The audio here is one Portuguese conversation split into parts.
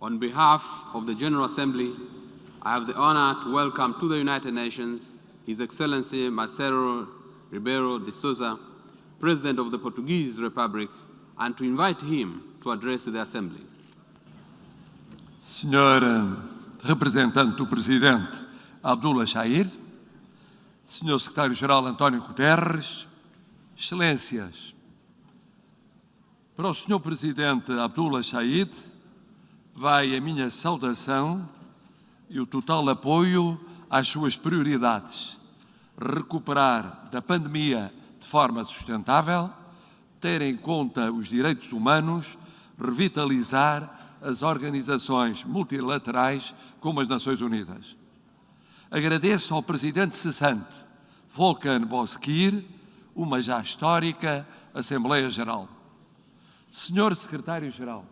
On behalf of the General Assembly, I have the honor to welcome to the United Nations His Excellency Marcelo Rebelo de Sousa, President of the Portuguese Republic, and to invite him to address the Assembly. Senhor representante do Presidente Abdullah Shaheed, Senhor Secretário-Geral António Guterres, Excelências, para o Senhor Presidente Abdullah Shaheed vai a minha saudação e o total apoio às suas prioridades: recuperar da pandemia de forma sustentável, ter em conta os direitos humanos, revitalizar as organizações multilaterais como as Nações Unidas. Agradeço ao Presidente cessante, Volkan Bozkır, uma já histórica Assembleia Geral. Senhor Secretário-Geral,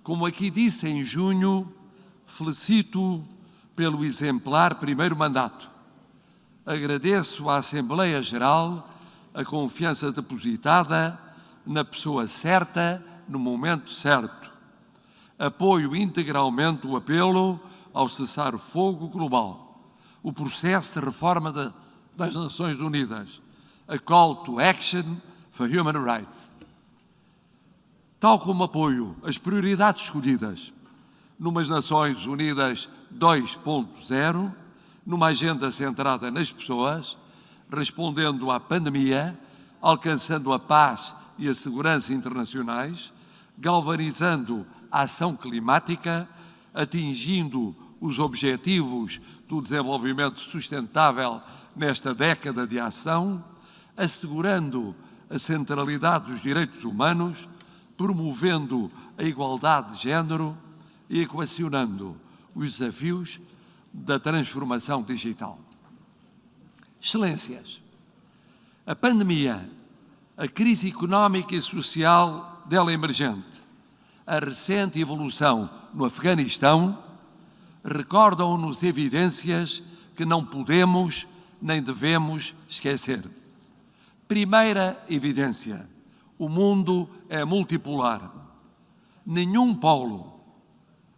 como aqui disse em junho, felicito pelo exemplar primeiro mandato. Agradeço à Assembleia Geral a confiança depositada na pessoa certa, no momento certo. Apoio integralmente o apelo ao cessar-fogo global, o processo de reforma das Nações Unidas, a Call to Action for Human Rights. Tal como apoio as prioridades escolhidas numas Nações Unidas 2.0, numa agenda centrada nas pessoas, respondendo à pandemia, alcançando a paz e a segurança internacionais, galvanizando a ação climática, atingindo os objetivos do desenvolvimento sustentável nesta década de ação, assegurando a centralidade dos direitos humanos, promovendo a igualdade de género e equacionando os desafios da transformação digital. Excelências, a pandemia, a crise económica e social dela emergente, a recente evolução no Afeganistão recordam-nos evidências que não podemos nem devemos esquecer. Primeira evidência: o mundo é multipolar. Nenhum polo,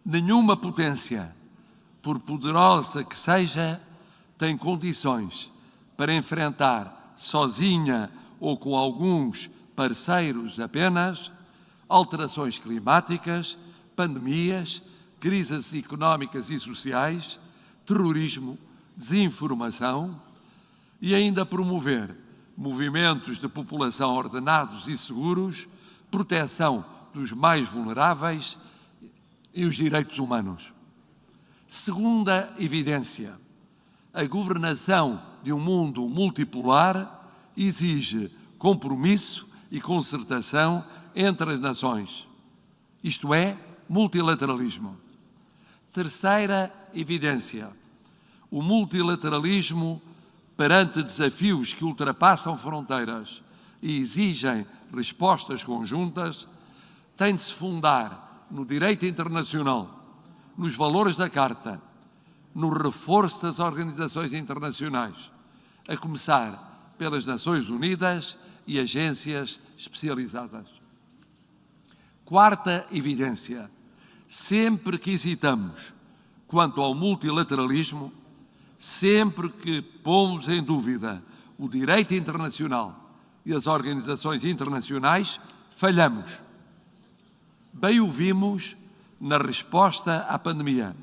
nenhuma potência, por poderosa que seja, tem condições para enfrentar sozinha ou com alguns parceiros apenas alterações climáticas, pandemias, crises económicas e sociais, terrorismo, desinformação e ainda promover movimentos de população ordenados e seguros, proteção dos mais vulneráveis e os direitos humanos. Segunda evidência: a governação de um mundo multipolar exige compromisso e concertação entre as nações, isto é, multilateralismo. Terceira evidência: o multilateralismo, perante desafios que ultrapassam fronteiras e exigem respostas conjuntas, tem de se fundar no direito internacional, nos valores da Carta, no reforço das organizações internacionais, a começar pelas Nações Unidas e agências especializadas. Quarta evidência: sempre que hesitamos quanto ao multilateralismo, sempre que pomos em dúvida o direito internacional e as organizações internacionais, falhamos. Bem o vimos na resposta à pandemia,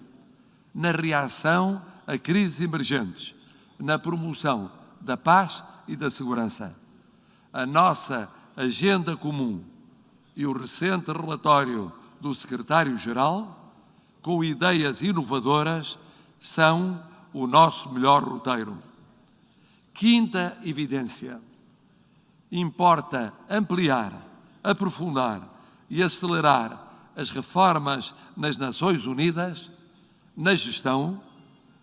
na reação a crises emergentes, na promoção da paz e da segurança. A nossa agenda comum e o recente relatório do Secretário-Geral, com ideias inovadoras, são o nosso melhor roteiro. Quinta evidência: importa ampliar, aprofundar e acelerar as reformas nas Nações Unidas, na gestão,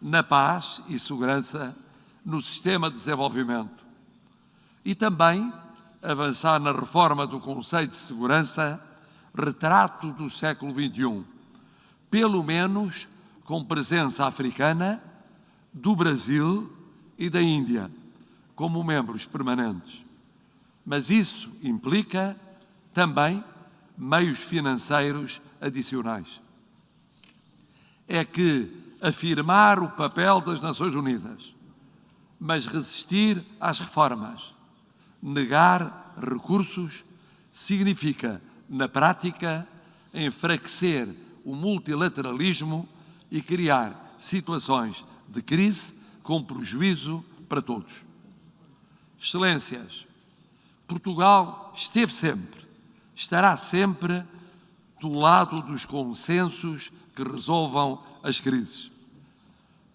na paz e segurança, no sistema de desenvolvimento. E também avançar na reforma do Conselho de Segurança, retrato do século XXI, pelo menos com presença africana, do Brasil e da Índia, como membros permanentes. Mas isso implica também meios financeiros adicionais. é que afirmar o papel das Nações Unidas, mas resistir às reformas, negar recursos, significa, na prática, enfraquecer o multilateralismo e criar situações de crise com prejuízo para todos. Excelências, Portugal esteve sempre, estará sempre do lado dos consensos que resolvam as crises.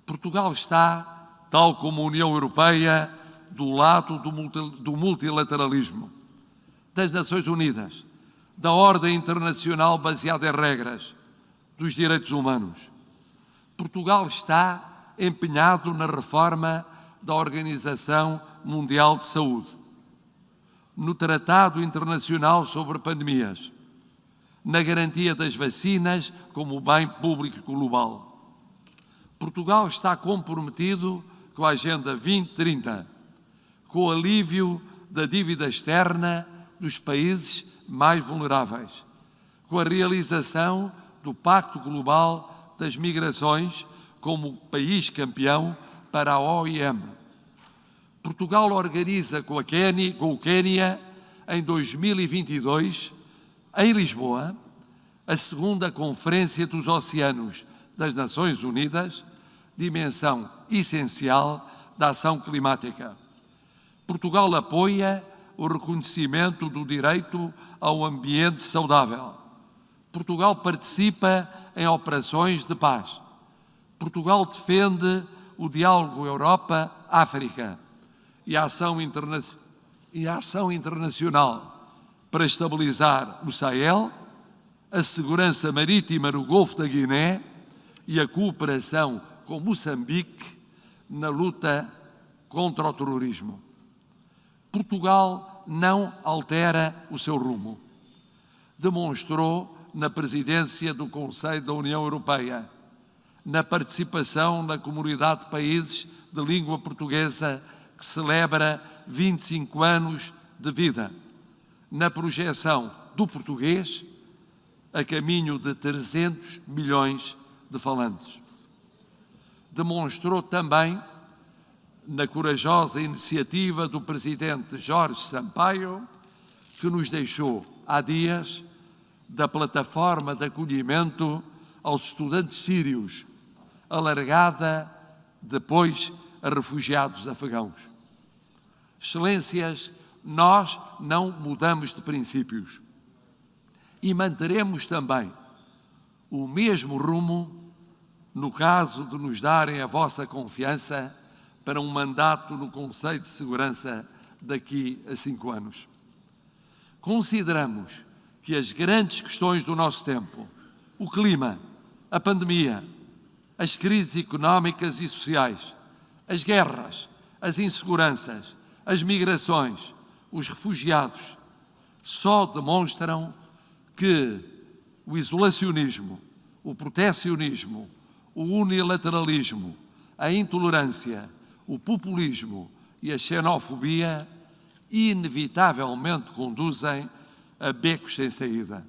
Portugal está, tal como a União Europeia, do lado do multilateralismo, das Nações Unidas, da ordem internacional baseada em regras, dos direitos humanos. Portugal está empenhado na reforma da Organização Mundial de Saúde, no Tratado Internacional sobre Pandemias, na garantia das vacinas como bem público global. Portugal está comprometido com a Agenda 2030, com o alívio da dívida externa dos países mais vulneráveis, com a realização do Pacto Global das Migrações como país campeão para a OIM. Portugal organiza com o Quênia, em 2022, em Lisboa, a segunda Conferência dos Oceanos das Nações Unidas, dimensão essencial da ação climática. Portugal apoia o reconhecimento do direito ao ambiente saudável. Portugal participa em operações de paz. Portugal defende o diálogo Europa-África e a ação internacional para estabilizar o Sahel, a segurança marítima no Golfo da Guiné e a cooperação com Moçambique na luta contra o terrorismo. Portugal não altera o seu rumo. Demonstrou na presidência do Conselho da União Europeia, na participação na Comunidade de Países de Língua Portuguesa, que celebra 25 anos de vida, na projeção do português a caminho de 300 milhões de falantes. Demonstrou também na corajosa iniciativa do presidente Jorge Sampaio, que nos deixou há dias, da plataforma de acolhimento aos estudantes sírios, alargada depois a refugiados afegãos. Excelências, nós não mudamos de princípios e manteremos também o mesmo rumo no caso de nos darem a vossa confiança para um mandato no Conselho de Segurança daqui a 5 anos. Consideramos que as grandes questões do nosso tempo, o clima, a pandemia, as crises económicas e sociais, as guerras, as inseguranças, as migrações, os refugiados, só demonstram que o isolacionismo, o protecionismo, o unilateralismo, a intolerância, o populismo e a xenofobia inevitavelmente conduzem a becos sem saída.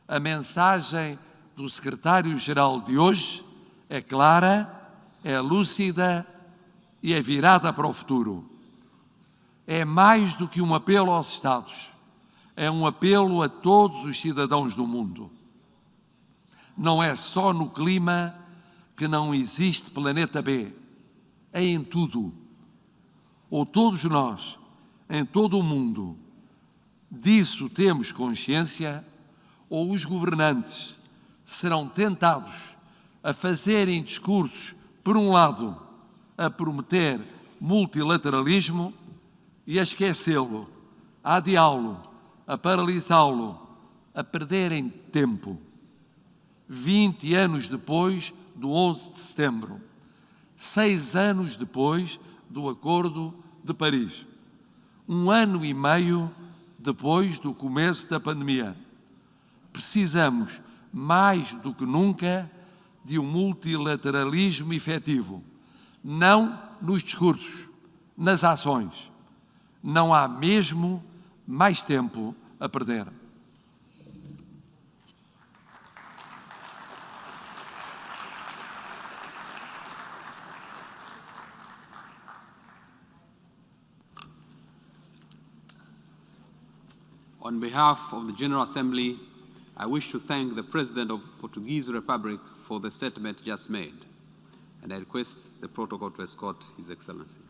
A mensagem do secretário-geral de hoje é clara, é lúcida e é virada para o futuro. É mais do que um apelo aos Estados, é um apelo a todos os cidadãos do mundo. Não é só no clima que não existe planeta B, é em tudo. Ou todos nós, em todo o mundo, disso temos consciência, ou os governantes serão tentados a fazerem discursos, por um lado, a prometer multilateralismo e a esquecê-lo, a adiá-lo, a paralisá-lo, a perderem tempo. 20 anos depois do 11 de setembro, 6 anos depois do Acordo de Paris, 1 ano e meio depois do começo da pandemia, precisamos, mais do que nunca, de um multilateralismo efetivo, não nos discursos, nas ações. Não há mesmo mais tempo a perder. On behalf of the General Assembly, I wish to thank the President of Portuguese Republic for the statement just made, and I request the protocol to escort His Excellency.